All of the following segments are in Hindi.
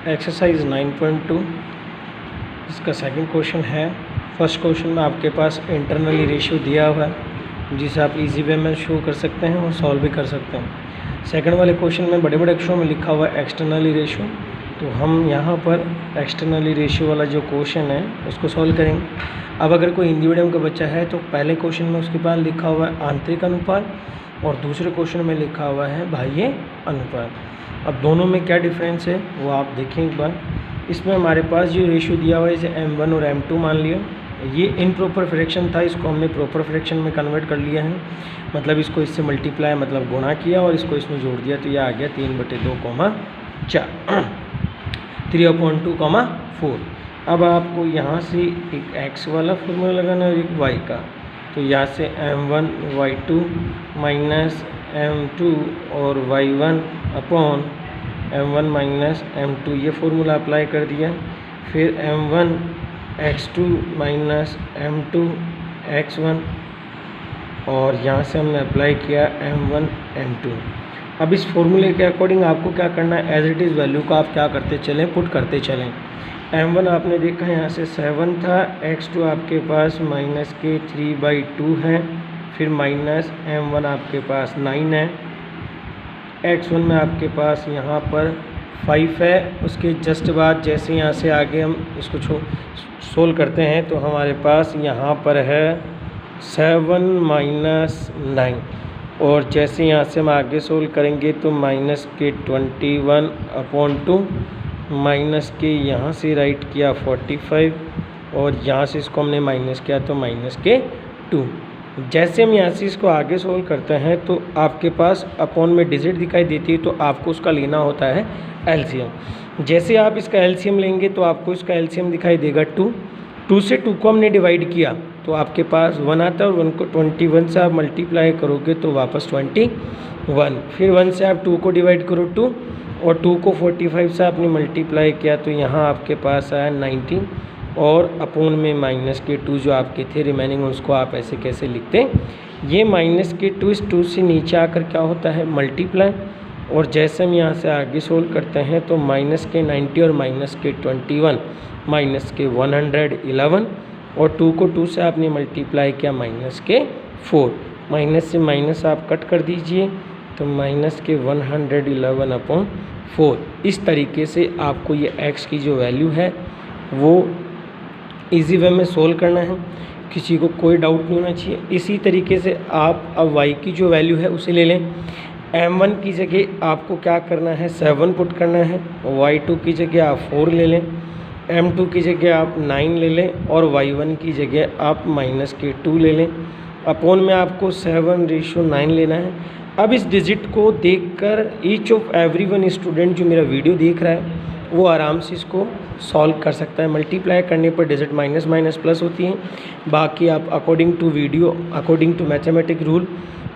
एक्सरसाइज 9.2 इसका सेकंड क्वेश्चन है। फर्स्ट क्वेश्चन में आपके पास इंटरनली रेशियो दिया हुआ है जिसे आप इजी वे में शो कर सकते हैं और सॉल्व भी कर सकते हैं। सेकंड वाले क्वेश्चन में बड़े बड़े अक्षरों में लिखा हुआ है एक्सटर्नली रेशियो, तो हम यहाँ पर एक्सटर्नली रेशियो वाला जो क्वेश्चन है उसको सॉल्व करेंगे। अब अगर कोई हिंदी मीडियम का बच्चा है तो पहले क्वेश्चन में उसके पास लिखा हुआ है आंतरिक अनुपात और दूसरे क्वेश्चन में लिखा हुआ है बाह्य अनुपात। अब दोनों में क्या डिफरेंस है वो आप देखें एक बार। इसमें हमारे पास जो रेशियो दिया हुआ है इसे m1 और m2 मान लिया। ये इनप्रॉपर फ्रैक्शन था, इसको हमने प्रॉपर फ्रैक्शन में कन्वर्ट कर लिया है, मतलब इसको इससे मल्टीप्लाई मतलब गुणा किया और इसको इसमें जोड़ दिया, तो यह आ गया 3/2, 3/2, 4। अब आपको यहाँ से एक x वाला फॉर्मूला लगाना है और एक y का, तो यहाँ से m1 y2 माइनस m2 और y1 upon m1 minus m2 ये फॉर्मूला अप्लाई कर दिया। फिर m1 x2 minus m2 x1 और यहाँ से हमने अप्लाई किया m1 m2। अब इस फॉर्मूले के अकॉर्डिंग आपको क्या करना है, एज इट इज़ वैल्यू को आप क्या करते चलें, पुट करते चलें। m1 आपने देखा यहाँ से 7 था, x2 आपके पास माइनस के 3/2 है, फिर माइनस m1 आपके पास 9 है, x1 में आपके पास यहाँ पर 5 है। उसके जस्ट बाद जैसे यहाँ से आगे हम इसको सोल्व करते हैं तो हमारे पास यहाँ पर है 7 माइनस 9 और जैसे यहाँ से हम आगे सोल्व करेंगे तो माइनस के 21/2 माइनस के यहाँ से राइट किया 45 और यहाँ से इसको हमने माइनस किया तो माइनस के 2। जैसे हम यहाँ से इसको आगे सोल्व करते हैं तो आपके पास अपॉन में डिजिट दिखाई देती है, तो आपको उसका लेना होता है एलसीएम। जैसे आप इसका एलसीएम लेंगे तो आपको इसका एलसीएम दिखाई देगा 2 से 2 को हमने डिवाइड किया तो आपके पास 1 आता है और 1 को 21 से आप मल्टीप्लाई करोगे तो वापस 21। फिर 1 से आप 2 को डिवाइड करो 2 और 2 को 45 से आपने मल्टीप्लाई किया तो यहाँ आपके पास आया 19 और अपोन में माइनस के 2 जो आपके थे रिमेनिंग उसको आप ऐसे कैसे लिखते हैं। ये माइनस के 2 इस 2 से नीचे आकर क्या होता है मल्टीप्लाई, और जैसे हम यहाँ से आगे सोल्व करते हैं तो माइनस के 90 और माइनस के 21 माइनस के 111 और 2 को 2 से आपने मल्टीप्लाई किया माइनस के 4। माइनस से माइनस आप कट कर दीजिए तो माइनस के 111/4। इस तरीके से आपको ये x की जो वैल्यू है वो इजी वे में सोल्व करना है, किसी को कोई डाउट नहीं होना चाहिए। इसी तरीके से आप अब y की जो वैल्यू है उसे ले लें। m1 की जगह आपको क्या करना है 7 पुट करना है, y2 की जगह आप 4 ले लें, m2 की जगह आप 9 ले लें और y1 की जगह आप माइनस के 2 ले लें। अपॉन में आपको 7:9 लेना है। अब इस डिजिट को देखकर ईच ऑफ एवरीवन स्टूडेंट जो मेरा वीडियो देख रहा है वो आराम से इसको सॉल्व कर सकता है। मल्टीप्लाई करने पर डिजिट माइनस माइनस प्लस होती हैं, बाकी आप according to video according to mathematic rule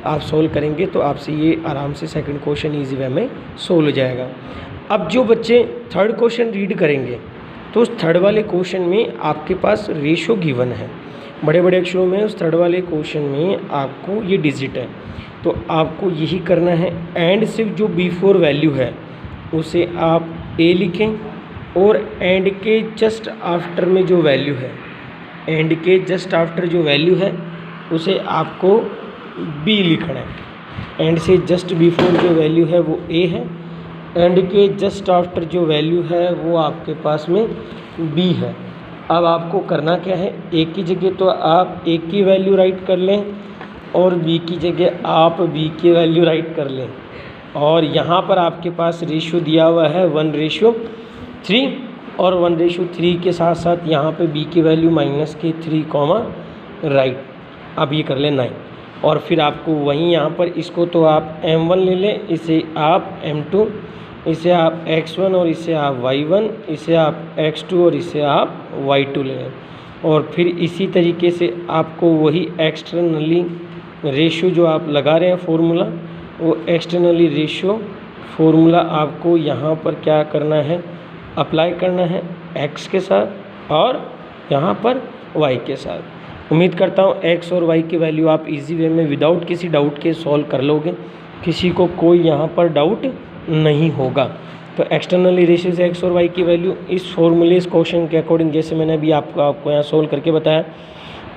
आप सोल्व करेंगे तो आपसे ये आराम से सेकंड क्वेश्चन इजी वे में सोल्व हो जाएगा। अब जो बच्चे थर्ड क्वेश्चन रीड करेंगे तो उस थर्ड वाले क्वेश्चन में आपके पास रेशो गिवन है बड़े बड़े अक्षरों में। उस थर्ड वाले क्वेश्चन में आपको ये डिजिट है तो आपको यही करना है, एंड सिर्फ जो बिफोर वैल्यू है उसे आप ए लिखें और एंड के जस्ट आफ्टर में जो वैल्यू है, एंड के जस्ट आफ्टर जो वैल्यू है उसे आपको बी लिखना है। एंड से जस्ट बिफोर जो वैल्यू है वो ए है, एंड के जस्ट आफ्टर जो वैल्यू है वो आपके पास में बी है। अब आपको करना क्या है, ए की जगह तो आप ए की वैल्यू राइट कर लें और बी की जगह आप बी की वैल्यू राइट कर लें, और यहाँ पर आपके पास रेशियो दिया हुआ है 1:3 और 1:3 के साथ साथ यहाँ पे b की वैल्यू माइनस के 3 राइट। अब ये कर लें 9 और फिर आपको वहीं यहाँ पर इसको तो आप m1 ले लें, इसे आप m2, इसे आप x1 और इसे आप y1, इसे आप x2 और इसे आप y2 ले लें। और फिर इसी तरीके से आपको वही एक्सटर्नली रेशियो जो आप लगा रहे हैं फॉर्मूला, वो एक्सटर्नली रेशियो फॉर्मूला आपको यहाँ पर क्या करना है अप्लाई करना है x के साथ और यहाँ पर y के साथ। उम्मीद करता हूँ x और y की वैल्यू आप इजी वे में विदाउट किसी डाउट के सॉल्व कर लोगे, किसी को कोई यहाँ पर डाउट नहीं होगा। तो एक्सटर्नली रेशियो से एक्स और वाई की वैल्यू इस फॉर्मूले इस क्वेश्चन के अकॉर्डिंग जैसे मैंने अभी आपको यहाँ सोल्व करके बताया,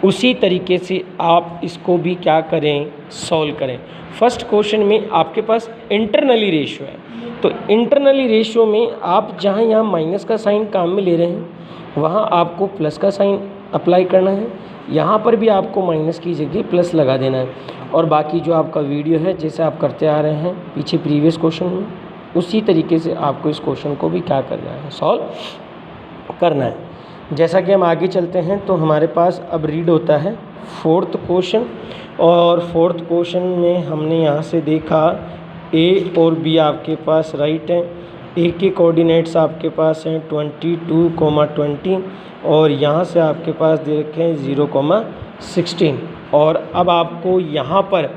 उसी तरीके से आप इसको भी क्या करें, सॉल्व करें। फर्स्ट क्वेश्चन में आपके पास इंटरनली रेशियो है, तो इंटरनली रेशियो में आप जहाँ यहाँ माइनस का साइन काम में ले रहे हैं वहाँ आपको प्लस का साइन अप्लाई करना है, यहाँ पर भी आपको माइनस की जगह प्लस लगा देना है। और बाकी जो आपका वीडियो है जैसे आप करते आ रहे हैं पीछे प्रीवियस क्वेश्चन में, उसी तरीके से आपको इस क्वेश्चन को भी क्या करना है, सॉल्व करना है। जैसा कि हम आगे चलते हैं तो हमारे पास अब रीड होता है फोर्थ क्वेश्चन, और फोर्थ क्वेश्चन में हमने यहाँ से देखा ए और बी आपके पास राइट हैं। ए के कोऑर्डिनेट्स आपके पास हैं 22, 20 और यहाँ से आपके पास दे रखे हैं 0, 16। और अब आपको यहाँ पर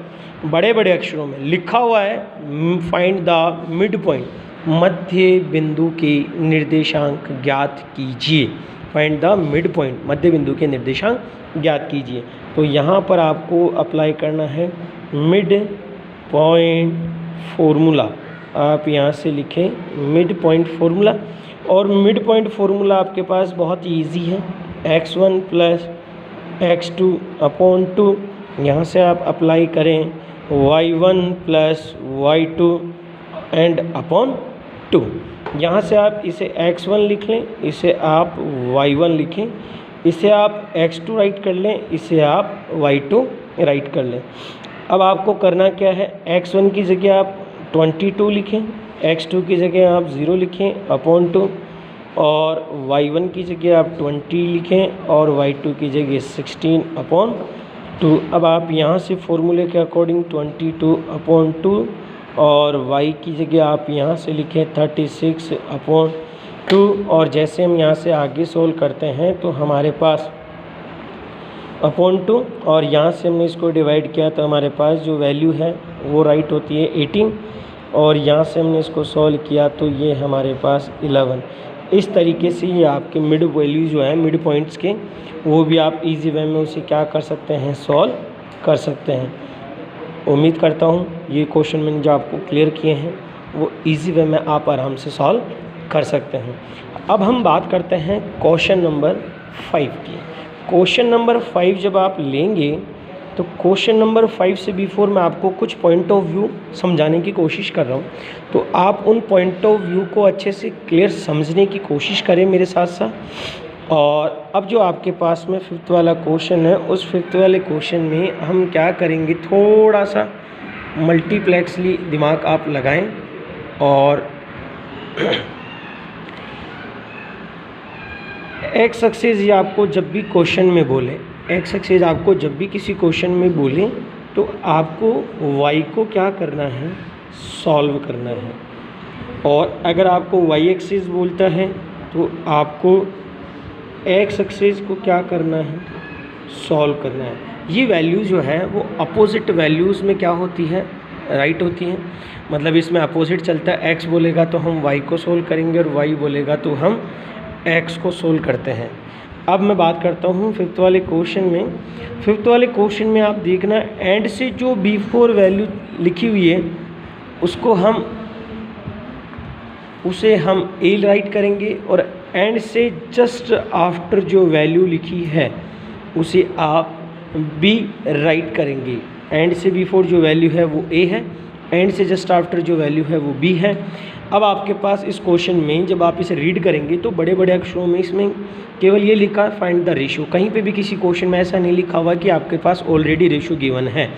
बड़े बड़े अक्षरों में लिखा हुआ है फाइंड द मिड पॉइंट, मध्य बिंदु के निर्देशांक ज्ञात कीजिए। फाइंड द मिड पॉइंट, मध्य बिंदु के निर्देशांक ज्ञात कीजिए। तो यहाँ पर आपको अप्लाई करना है मिड पॉइंट फॉर्मूला। आप यहाँ से लिखें मिड पॉइंट फॉर्मूला, और मिड पॉइंट फॉर्मूला आपके पास बहुत इजी है, x1 प्लस x2 अपॉन 2। यहाँ से आप अप्लाई करें y1 plus y2 and upon 2। यहाँ से आप इसे x1 लिख लें, इसे आप y1 लिखें, इसे आप x2 राइट कर लें, इसे आप y2 राइट कर लें। अब आपको करना क्या है, x1 की जगह आप 22 लिखें, x2 की जगह आप 0 लिखें अपॉन 2, और y1 की जगह आप 20 लिखें और y2 की जगह 16 अपॉन 2। अब आप यहाँ से फॉर्मूले के अकॉर्डिंग 22 अपॉन 2 और y की जगह आप यहाँ से लिखें 36 अपॉन 2। और जैसे हम यहाँ से आगे सोल्व करते हैं तो हमारे पास अपॉन 2 और यहाँ से हमने इसको डिवाइड किया तो हमारे पास जो वैल्यू है वो राइट होती है 18, और यहाँ से हमने इसको सॉल्व किया तो ये हमारे पास 11। इस तरीके से ये आपके मिड वैल्यू जो है मिड पॉइंट्स के, वो भी आप इजी वे में उसे क्या कर सकते हैं, सॉल्व कर सकते हैं। उम्मीद करता हूँ ये क्वेश्चन मैंने जो आपको क्लियर किए हैं वो इजी वे में आप आराम से सॉल्व कर सकते हैं। अब हम बात करते हैं क्वेश्चन नंबर 5 की। क्वेश्चन नंबर 5 जब आप लेंगे तो क्वेश्चन नंबर 5 से बिफोर मैं आपको कुछ पॉइंट ऑफ व्यू समझाने की कोशिश कर रहा हूँ, तो आप उन पॉइंट ऑफ व्यू को अच्छे से क्लियर समझने की कोशिश करें मेरे साथ साथ। और अब जो आपके पास में 5th वाला क्वेश्चन है, उस 5th वाले क्वेश्चन में हम क्या करेंगे, थोड़ा सा मल्टीप्लेक्सली दिमाग आप लगाएं और एक्स एक्सिस ये आपको जब भी क्वेश्चन में बोले, एक्स एक्सिस आपको जब भी किसी क्वेश्चन में बोले तो आपको वाई को क्या करना है, सॉल्व करना है। और अगर आपको वाई एक्सिस बोलता है तो आपको एक्स एक्सिस को क्या करना है, सॉल्व करना है। ये वैल्यू जो है वो अपोजिट वैल्यूज़ में क्या होती है, राइट होती है। मतलब इसमें अपोजिट चलता है, एक्स बोलेगा तो हम वाई को सोल्व करेंगे और वाई बोलेगा तो हम एक्स को सोल्व करते हैं। अब मैं बात करता हूँ 5th वाले क्वेश्चन में। 5th वाले क्वेश्चन में आप देखना एंड से जो बिफोर वैल्यू लिखी हुई है उसे हम ए राइट करेंगे, और एंड से जस्ट आफ्टर जो वैल्यू लिखी है उसे आप बी राइट करेंगे। एंड से बिफोर जो वैल्यू है वो ए है, एंड से जस्ट आफ्टर जो वैल्यू है वो बी है। अब आपके पास इस क्वेश्चन में जब आप इसे रीड करेंगे तो बड़े बड़े अक्षरों में इसमें केवल ये लिखा है फाइंड द रेशियो। कहीं पे भी किसी क्वेश्चन में ऐसा नहीं लिखा हुआ कि आपके पास ऑलरेडी रेशियो गिवन है।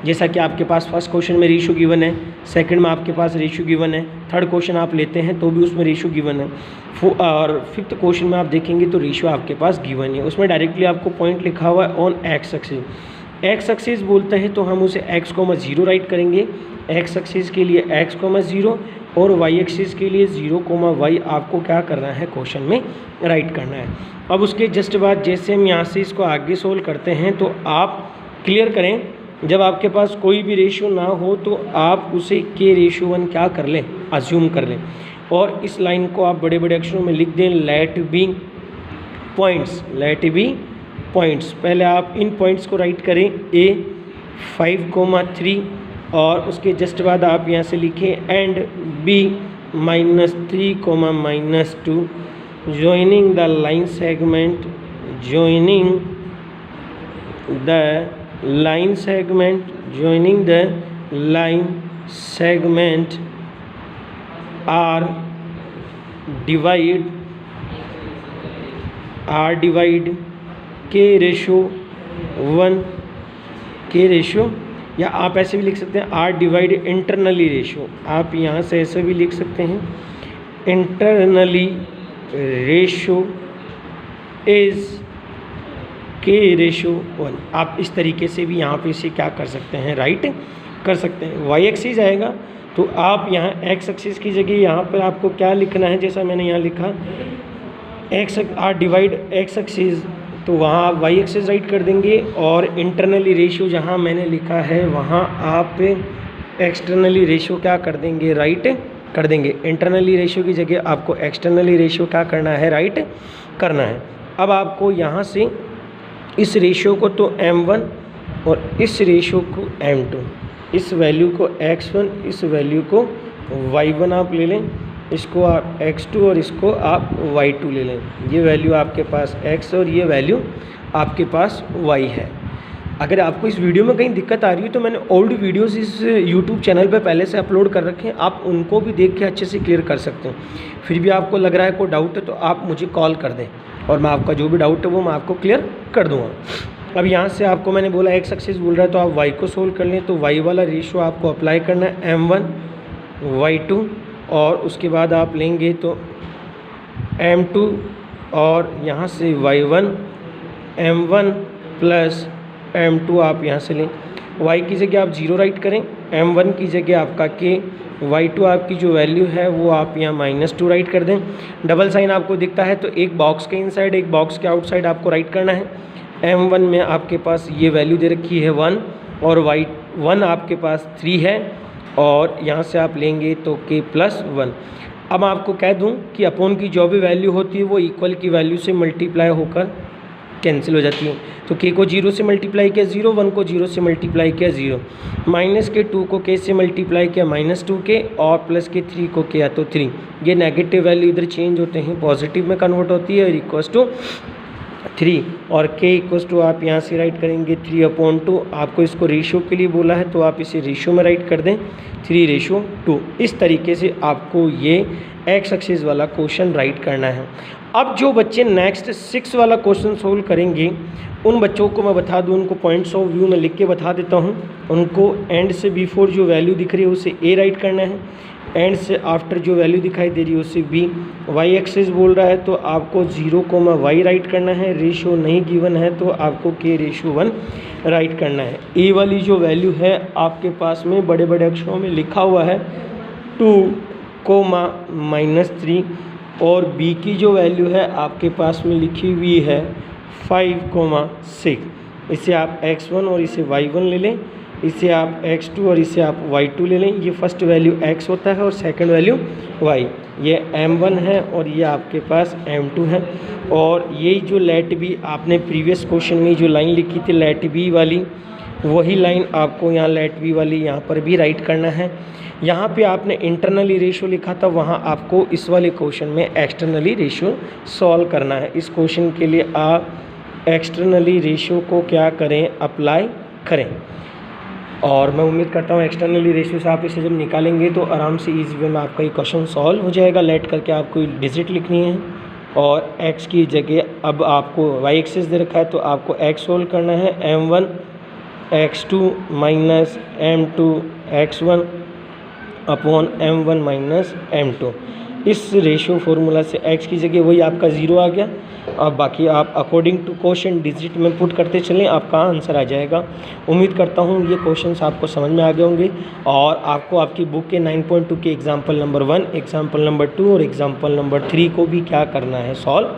जैसा कि आपके पास फर्स्ट क्वेश्चन में रेशियो गिवन है, सेकंड में आपके पास रेशियो गिवन है, थर्ड क्वेश्चन आप लेते हैं तो भी उसमें रेशियो गिवन है, और 5th क्वेश्चन में आप देखेंगे तो रेशियो आपके पास गिवन है। उसमें डायरेक्टली आपको पॉइंट लिखा हुआ है on x axis. X axis बोलते हैं तो हम उसे x,0 राइट करेंगे। एक्स एक्सिस के लिए x,0 और वाई एक्सिस के लिए 0,y आपको क्या करना है, क्वेश्चन में राइट करना है। अब उसके जस्ट बाद जैसे हम यहाँ से इसको आगे सोल्व करते हैं तो आप क्लियर करें, जब आपके पास कोई भी रेशियो ना हो तो आप उसे k/1 क्या कर लें, अज्यूम कर लें। और इस लाइन को आप बड़े बड़े अक्षरों में लिख दें, let be points, let be points. पहले आप इन पॉइंट्स को राइट करें a 5,3, और उसके जस्ट बाद आप यहाँ से लिखें and B -3, -2 joining the line segment are divide k ratio 1 k ratio, या आप ऐसे भी लिख सकते हैं आर डिवाइड इंटरनली रेशो। आप यहाँ से ऐसे भी लिख सकते हैं internally ratio is k ratio 1। आप इस तरीके से भी यहाँ पे इसे क्या कर सकते हैं, राइट कर सकते हैं। वाई एक्सिस आएगा तो आप यहाँ एक्स एक्सिस की जगह यहाँ पर आपको क्या लिखना है, जैसा मैंने यहाँ लिखा x are divide x axis, तो वहाँ आप वाई एक्सिस राइट कर देंगे, और इंटरनली रेशियो जहाँ मैंने लिखा है वहाँ आप एक्सटर्नली रेशियो क्या कर देंगे, राइट कर देंगे। इंटरनली रेशियो की जगह आपको एक्सटर्नली रेशियो क्या करना है, राइट करना है। अब आपको यहाँ से इस रेशियो को तो m1 और इस रेशियो को m2, इस वैल्यू को x1, इस वैल्यू को y1 आप ले लें, इसको आप x2 और इसको आप y2 ले लें। ये वैल्यू आपके पास x और ये वैल्यू आपके पास y है। अगर आपको इस वीडियो में कहीं दिक्कत आ रही है तो मैंने ओल्ड वीडियोस इस यूट्यूब चैनल पे पहले से अपलोड कर रखे हैं, आप उनको भी देख के अच्छे से क्लियर कर सकते हैं। फिर भी आपको लग रहा है कोई डाउट है तो आप मुझे कॉल कर दें और मैं आपका जो भी डाउट है वो मैं आपको क्लियर कर दूँगा। अब यहाँ से आपको मैंने बोला एक्स एक्सिस बोल रहा है तो आप y को सोल्व कर लें, तो y वाला रेशियो आपको अप्लाई करना है m1 y2, और उसके बाद आप लेंगे तो m2 और यहाँ से y1 m1 प्लस m2 आप यहाँ से लें। y की जगह आप 0 राइट करें, m1 की जगह आपका k, y2 आपकी जो वैल्यू है वो आप यहाँ -2 राइट कर दें। डबल साइन आपको दिखता है तो एक बॉक्स के इनसाइड एक बॉक्स के आउटसाइड आपको राइट करना है। m1 में आपके पास ये वैल्यू दे रखी है 1 और y1 आपके पास 3 है, और यहाँ से आप लेंगे तो k + 1। अब आपको कह दूँ कि अपॉन की जो भी वैल्यू होती है वो इक्वल की वैल्यू से मल्टीप्लाई होकर कैंसिल हो जाती है। तो k को 0 से मल्टीप्लाई किया 0, 1 को 0 से मल्टीप्लाई किया 0, -2 को k से मल्टीप्लाई किया -2k, और +3 को किया तो 3। ये नेगेटिव वैल्यू इधर चेंज होते हैं, पॉजिटिव में कन्वर्ट होती है, इक्वल्स टू 3, और k इक्वल्स टू आप यहाँ से राइट करेंगे 3/2। आपको इसको रेशियो के लिए बोला है तो आप इसे रेशियो में राइट कर दें 3/2। इस तरीके से आपको ये एक्स एक्सिस वाला क्वेश्चन राइट करना है। अब जो बच्चे नेक्स्ट 6 वाला क्वेश्चन सोल्व करेंगे उन बच्चों को मैं बता दूं, उनको पॉइंट्स ऑफ व्यू में लिख के बता देता हूं। उनको एंड से बिफोर जो वैल्यू दिख रही है उसे ए राइट करना है, एंड से आफ्टर जो वैल्यू दिखाई दे रही है उसे बी। वाई एक्सिस बोल रहा है तो आपको 0, y राइट करना है। रेशियो नहीं गिवन है तो आपको k/1 राइट करना है। ए वाली जो वैल्यू है आपके पास में बड़े बड़े अक्षरों में लिखा हुआ है 2, -3, और b की जो वैल्यू है आपके पास में लिखी हुई है 5, 6। इसे आप x1 और इसे y1 ले लें, इसे आप x2 और इसे आप y2 ले लें। ये फर्स्ट वैल्यू x होता है और सेकंड वैल्यू y। ये m1 है और ये आपके पास m2 है। और ये जो लेट बी आपने प्रीवियस क्वेश्चन में जो लाइन लिखी थी लेट बी वाली, वही लाइन आपको यहाँ लेट बी वाली यहाँ पर भी राइट करना है। यहाँ पे आपने इंटरनली रेशियो लिखा था, वहाँ आपको इस वाले क्वेश्चन में एक्सटर्नली रेशियो सॉल्व करना है। इस क्वेश्चन के लिए आप एक्सटर्नली रेशियो को क्या करें, अप्लाई करें। और मैं उम्मीद करता हूँ एक्सटर्नली रेशियो से आप इसे जब निकालेंगे तो आराम से ईजी वे में आपका ये क्वेश्चन सॉल्व हो जाएगा। लेट करके आपको डिजिट लिखनी है और x की जगह अब आपको y एक्सिस दे रखा है तो आपको x सोल्व करना है। m1 x2 minus m2 x1 upon m1 minus m2। इस रेशियो फार्मूला से x की जगह वही आपका 0 आ गया। अब बाकी आप अकॉर्डिंग टू क्वेश्चन डिजिट में पुट करते चलें, आपका आंसर आ जाएगा। उम्मीद करता हूँ ये क्वेश्चंस आपको समझ में आ गए होंगे और आपको आपकी बुक के 9.2 के एग्जाम्पल नंबर 1, एग्जाम्पल नंबर 2 और एग्जाम्पल नंबर 3 को भी क्या करना है, सॉल्व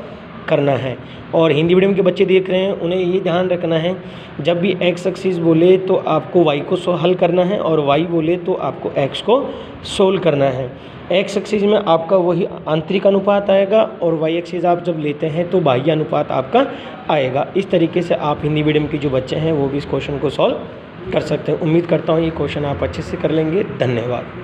करना है। और हिंदी मीडियम के बच्चे देख रहे हैं, उन्हें ये ध्यान रखना है जब भी x एक्सिस बोले तो आपको y को हल करना है और y बोले तो आपको x को सोल्व करना है। x एक्सिस में आपका वही आंतरिक अनुपात आएगा और y एक्सिस आप जब लेते हैं तो बाह्य अनुपात आपका आएगा। इस तरीके से आप हिंदी मीडियम के जो बच्चे हैं वो भी इस क्वेश्चन को सॉल्व कर सकते हैं। उम्मीद करता हूँ ये क्वेश्चन आप अच्छे से कर लेंगे। धन्यवाद।